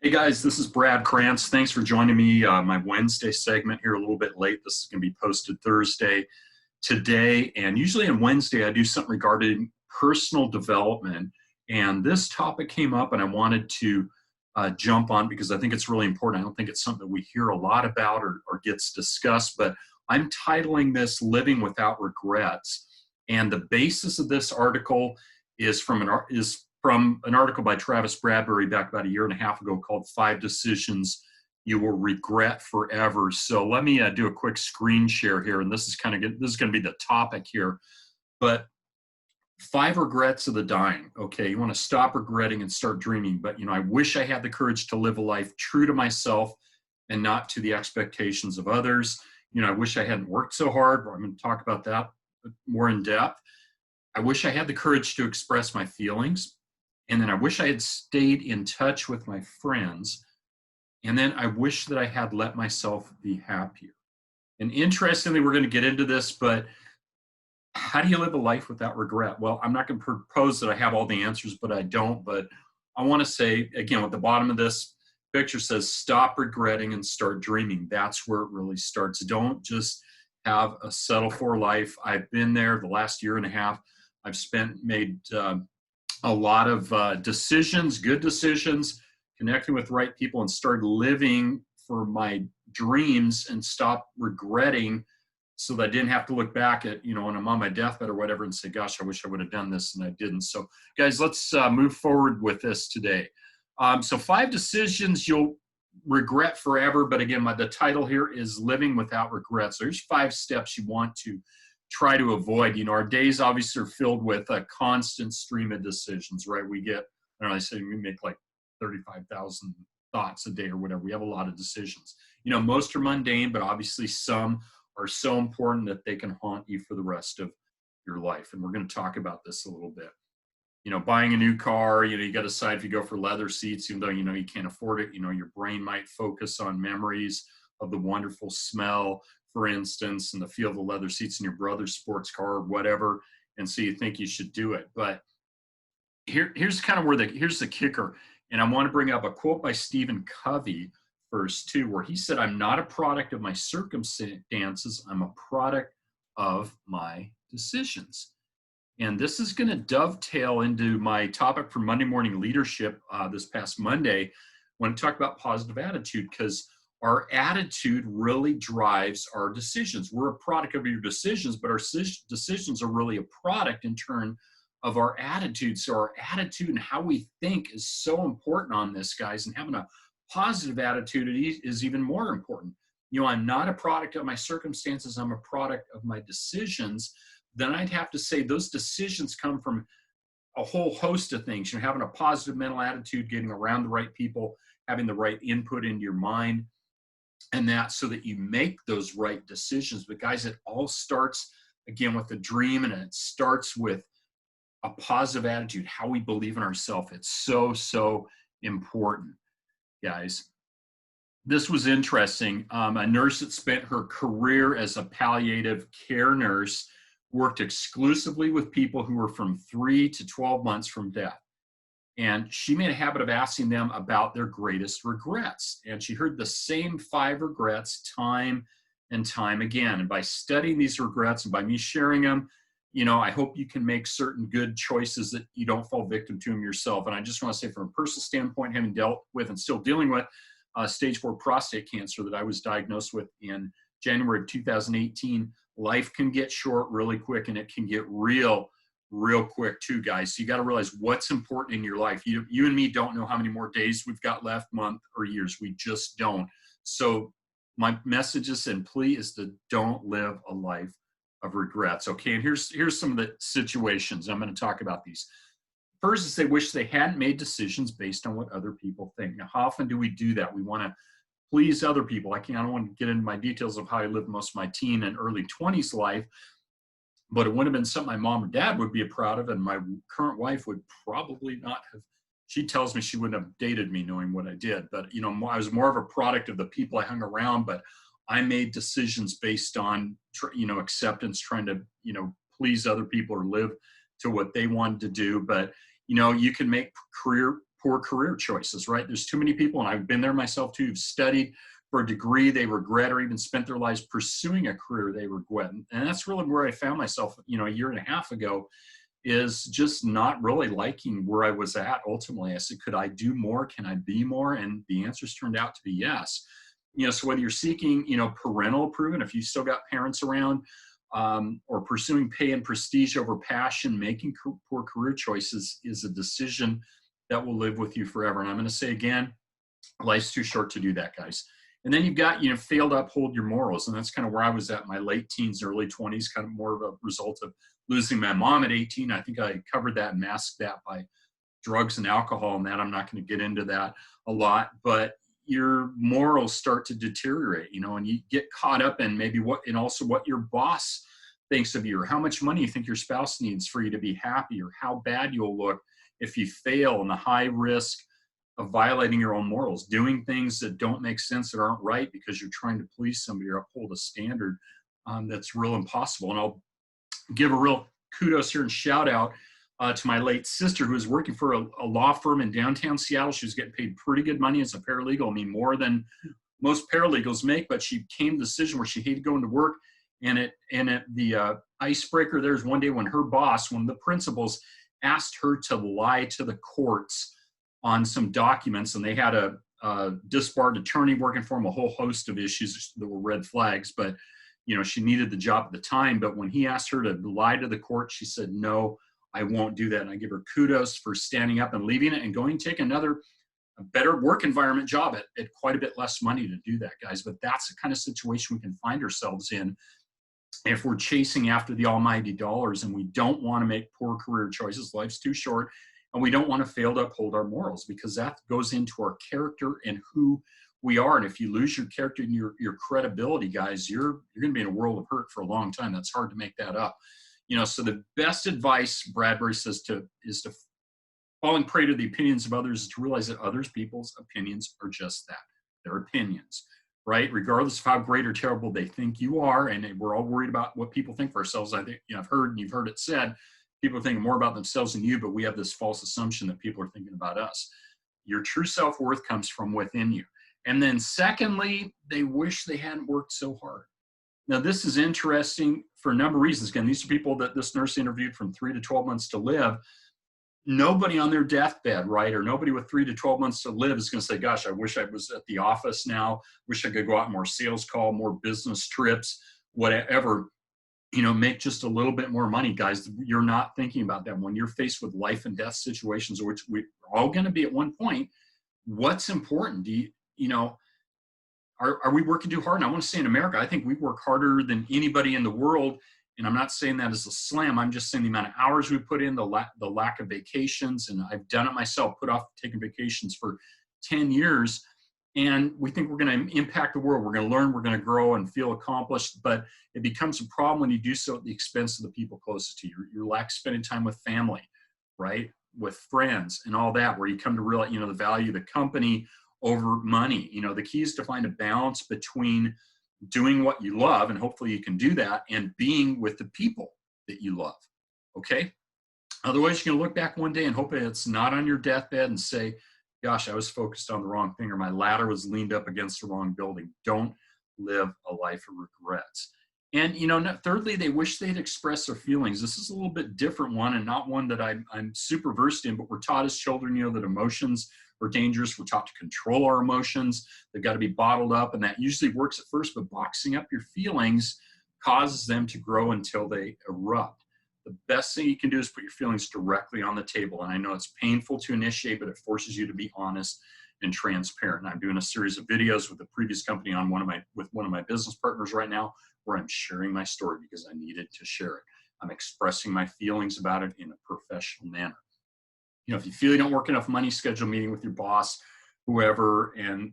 Hey guys, this is Brad Krantz. Thanks for joining me. My Wednesday segment here a little bit late. This is going to be posted Thursday today. And usually on Wednesday, I do something regarding personal development. And this topic came up and I wanted to jump on because I think it's really important. I don't think it's something that we hear a lot about or gets discussed, but I'm titling this Living Without Regrets. And the basis of this article is from an article by Travis Bradberry back about a year and a half ago called 5 Decisions You Will Regret Forever. So let me do a quick screen share here, and this is going to be the topic here. But 5 regrets of the dying. Okay, you want to stop regretting and start dreaming. But I wish I had the courage to live a life true to myself and not to the expectations of others. I wish I hadn't worked so hard. I'm going to talk about that more in depth. I wish I had the courage to express my feelings. And then I wish I had stayed in touch with my friends. And then I wish that I had let myself be happier. And interestingly, we're going to get into this, but how do you live a life without regret? Well, I'm not going to propose that I have all the answers, but I don't. But I want to say, again, at the bottom of this picture says, stop regretting and start dreaming. That's where it really starts. Don't just have a settle for life. I've been there the last year and a half. I've made a lot of decisions, good decisions, connecting with the right people, and started living for my dreams and stop regretting so that I didn't have to look back at, when I'm on my deathbed or whatever and say, gosh, I wish I would have done this and I didn't. So guys, let's move forward with this today. So 5 decisions you'll regret forever. But again, the title here is Living Without Regrets. So there's 5 steps you want to try to avoid. Our days obviously are filled with a constant stream of decisions, right? We get, I say we make like 35,000 thoughts a day or whatever. We have a lot of decisions. Most are mundane, but obviously some are so important that they can haunt you for the rest of your life. And we're going to talk about this a little bit. Buying a new car, you got to decide if you go for leather seats, even though, you can't afford it. Your brain might focus on memories of the wonderful smell, for instance, and the feel of the leather seats in your brother's sports car or whatever. And so you think you should do it. But here's kind of here's the kicker. And I want to bring up a quote by Stephen Covey first too, where he said, I'm not a product of my circumstances. I'm a product of my decisions. And this is going to dovetail into my topic for Monday Morning Leadership this past Monday when I talk about positive attitude, because our attitude really drives our decisions. We're a product of your decisions, but our decisions are really a product in turn of our attitude. So our attitude and how we think is so important on this, guys, and having a positive attitude is even more important. I'm not a product of my circumstances. I'm a product of my decisions. Then I'd have to say those decisions come from a whole host of things. Having a positive mental attitude, getting around the right people, having the right input into your mind, and that so that you make those right decisions. But guys, it all starts again with a dream, and it starts with a positive attitude, how we believe in ourselves. It's so important, guys. This was interesting. A nurse that spent her career as a palliative care nurse worked exclusively with people who were from 3 to 12 months from death. And she made a habit of asking them about their greatest regrets. And she heard the same 5 regrets time and time again. And by studying these regrets and by me sharing them, I hope you can make certain good choices that you don't fall victim to them yourself. And I just want to say, from a personal standpoint, having dealt with and still dealing with stage 4 prostate cancer that I was diagnosed with in January of 2018, life can get short really quick, and it can get real quick too, guys. So you got to realize what's important in your life. You and me don't know how many more days we've got left, month, or years. We just don't. So my message is simply is to don't live a life of regrets. Okay, and here's some of the situations. I'm going to talk about these. First is they wish they hadn't made decisions based on what other people think. Now, how often do we do that? We want to please other people. I don't want to get into my details of how I lived most of my teen and early 20s life, but it wouldn't have been something my mom or dad would be proud of, and my current wife would probably not have. She tells me she wouldn't have dated me knowing what I did, but I was more of a product of the people I hung around, but I made decisions based on, acceptance, trying to, please other people or live to what they wanted to do. But, you can make poor career choices, right? There's too many people, and I've been there myself too, who've studied for a degree they regret, or even spent their lives pursuing a career they regret. And that's really where I found myself, a year and a half ago, is just not really liking where I was at. Ultimately, I said, could I do more? Can I be more? And the answers turned out to be yes. So whether you're seeking, parental approval, if you still got parents around, or pursuing pay and prestige over passion, making poor career choices is a decision that will live with you forever. And I'm going to say again, life's too short to do that, guys. And then you've got, failed to uphold your morals. And that's kind of where I was at in my late teens, early 20s, kind of more of a result of losing my mom at 18. I think I covered that and masked that by drugs and alcohol, and that I'm not going to get into that a lot. But your morals start to deteriorate, and you get caught up in maybe also what your boss thinks of you, or how much money you think your spouse needs for you to be happy, or how bad you'll look if you fail, and the high risk of violating your own morals, doing things that don't make sense, that aren't right, because you're trying to please somebody or uphold a standard that's real impossible. And I'll give a real kudos here and shout out to my late sister, who was working for a law firm in downtown Seattle. She was getting paid pretty good money as a paralegal. I mean, more than most paralegals make, but she came to the decision where she hated going to work. And the icebreaker there's one day when her boss, one of the principals, asked her to lie to the courts on some documents, and they had a disbarred attorney working for him, a whole host of issues that were red flags, but she needed the job at the time. But when he asked her to lie to the court, she said, no, I won't do that. And I give her kudos for standing up and leaving it and going to take a better work environment job at quite a bit less money to do that, guys. But that's the kind of situation we can find ourselves in if we're chasing after the almighty dollars, and we don't want to make poor career choices. Life's too short. And we don't want to fail to uphold our morals, because that goes into our character and who we are. And if you lose your character and your credibility, guys, you're going to be in a world of hurt for a long time. That's hard to make that up. So the best advice, Bradberry says, is to falling prey to the opinions of others, is to realize that others people's opinions are just that. They're opinions, right? Regardless of how great or terrible they think you are. And we're all worried about what people think for ourselves. I think, I've heard, and you've heard it said, people are thinking more about themselves than you, but we have this false assumption that people are thinking about us. Your true self-worth comes from within you. And then secondly, they wish they hadn't worked so hard. Now, this is interesting for a number of reasons. Again, these are people that this nurse interviewed from 3 to 12 months to live. Nobody on their deathbed, right, or nobody with 3 to 12 months to live is going to say, gosh, I wish I was at the office now. Wish I could go out more sales call, more business trips, whatever. Make just a little bit more money, guys. You're not thinking about that. When you're faced with life and death situations, which we're all going to be at one point, what's important? Are we working too hard? And I want to say in America, I think we work harder than anybody in the world. And I'm not saying that as a slam. I'm just saying the amount of hours we put in, the lack of vacations. And I've done it myself, put off taking vacations for 10 years. And we think we're going to impact the world. We're going to learn, we're going to grow and feel accomplished. But it becomes a problem when you do so at the expense of the people closest to you. You lack spending time with family, right? With friends and all that, where you come to realize, the value of the company over money. The key is to find a balance between doing what you love, and hopefully you can do that, and being with the people that you love, okay? Otherwise, you're going to look back one day and hope it's not on your deathbed and say, gosh, I was focused on the wrong thing, or my ladder was leaned up against the wrong building. Don't live a life of regrets. And, thirdly, they wish they'd express their feelings. This is a little bit different one, and not one that I'm super versed in, but we're taught as children, that emotions are dangerous. We're taught to control our emotions. They've got to be bottled up, and that usually works at first, but boxing up your feelings causes them to grow until they erupt. The best thing you can do is put your feelings directly on the table. And I know it's painful to initiate, but it forces you to be honest and transparent. And I'm doing a series of videos with the previous company on one of my business partners right now, where I'm sharing my story because I needed to share it. I'm expressing my feelings about it in a professional manner. If you feel you don't work enough money, schedule a meeting with your boss, whoever, and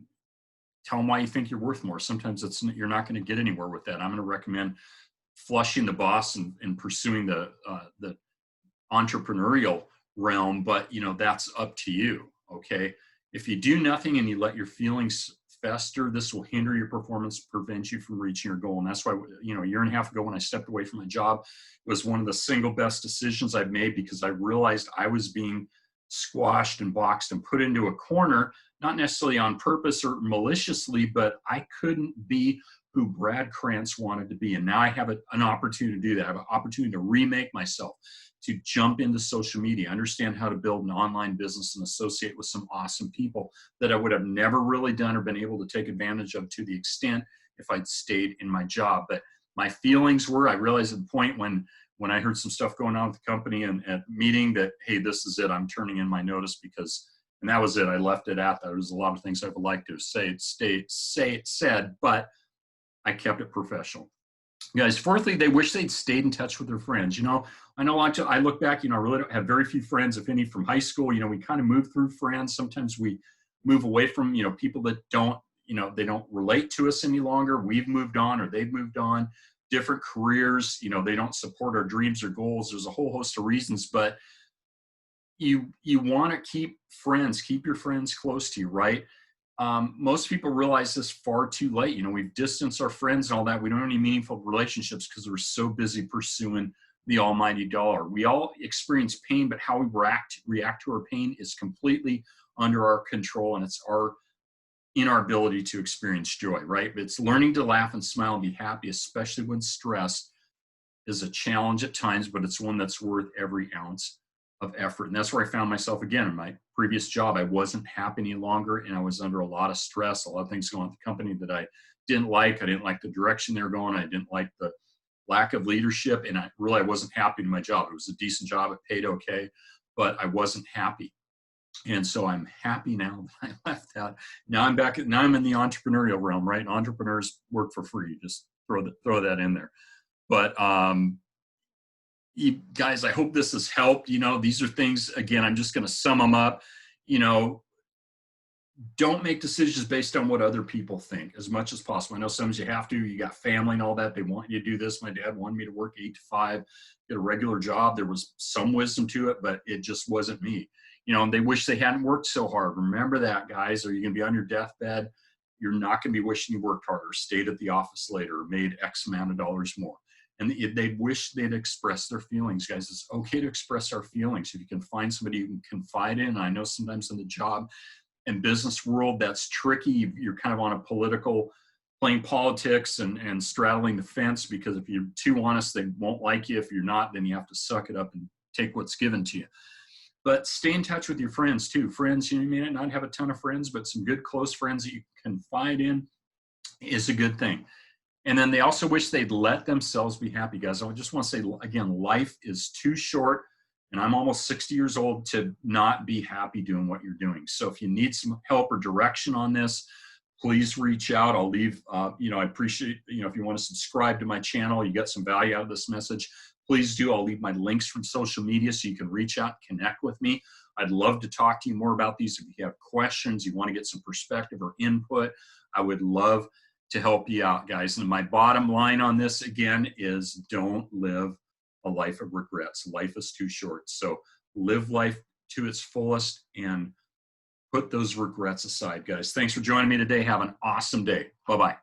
tell them why you think you're worth more. Sometimes you're not going to get anywhere with that. I'm going to recommend flushing the boss and pursuing the entrepreneurial realm, but that's up to you. Okay. If you do nothing and you let your feelings fester, this will hinder your performance, prevent you from reaching your goal. And that's why, a year and a half ago, when I stepped away from my job, it was one of the single best decisions I've made, because I realized I was being squashed and boxed and put into a corner, not necessarily on purpose or maliciously, but I couldn't be who Brad Krantz wanted to be. And now I have an opportunity to do that. I have an opportunity to remake myself, to jump into social media, understand how to build an online business and associate with some awesome people that I would have never really done or been able to take advantage of to the extent if I'd stayed in my job. But my feelings were, I realized at the point when I heard some stuff going on with the company and at meeting that, hey, this is it, I'm turning in my notice because, and that was it. I left it at that. There was a lot of things I would like to say it said, but I kept it professional. Guys, fourthly, they wish they'd stayed in touch with their friends. You know, I know I look back, you know, I really don't have very few friends, if any, from high school. You know, we kind of move through friends. Sometimes we move away from, you know, people that don't, you know, they don't relate to us any longer. We've moved on or they've moved on. Different careers, you know, they don't support our dreams or goals. There's a whole host of reasons, but you want to keep your friends close to you, right? Most people realize this far too late. You know, we've distanced our friends and all that. We don't have any meaningful relationships because we're so busy pursuing the almighty dollar. We all experience pain, but how we react to our pain is completely under our control, and it's in our ability to experience joy, right? But it's learning to laugh and smile and be happy, especially when stressed, is a challenge at times, but it's one that's worth every ounce of effort. And that's where I found myself again in my previous job. I wasn't happy any longer, and I was under a lot of stress, a lot of things going on with the company that I didn't like. I didn't like the direction they were going. I didn't like the lack of leadership, and I wasn't happy in my job. It was a decent job. It paid okay, but I wasn't happy. And so I'm happy now that I left that. Now I'm back. Now I'm in the entrepreneurial realm, right? Entrepreneurs work for free. Just throw that in there. But you guys, I hope this has helped. You know, these are things, again, I'm just going to sum them up. You know, don't make decisions based on what other people think as much as possible. I know sometimes you have to. You got family and all that. They want you to do this. My dad wanted me to work 8 to 5, get a regular job. There was some wisdom to it, but it just wasn't me. You know, and they wish they hadn't worked so hard. Remember that, guys. Are you going to be on your deathbed? You're not going to be wishing you worked harder, stayed at the office later, or made X amount of dollars more. And they wish they'd express their feelings, guys. It's okay to express our feelings. If you can find somebody you can confide in. I know sometimes in the job and business world, that's tricky. You're kind of on a political, playing politics and straddling the fence, because if you're too honest, they won't like you. If you're not, then you have to suck it up and take what's given to you. But stay in touch with your friends too. Friends, you may not have a ton of friends, but some good close friends that you can confide in is a good thing. And then they also wish they'd let themselves be happy, guys. I just want to say, again, life is too short, and I'm almost 60 years old, to not be happy doing what you're doing. So if you need some help or direction on this, please reach out. I'll leave, I appreciate, if you want to subscribe to my channel, you get some value out of this message, please do. I'll leave my links from social media so you can reach out, connect with me. I'd love to talk to you more about these. If you have questions, you want to get some perspective or input, I would love to help you out, guys. And my bottom line on this, again, is don't live a life of regrets. Life is too short. So live life to its fullest and put those regrets aside, guys. Thanks for joining me today. Have an awesome day. Bye-bye.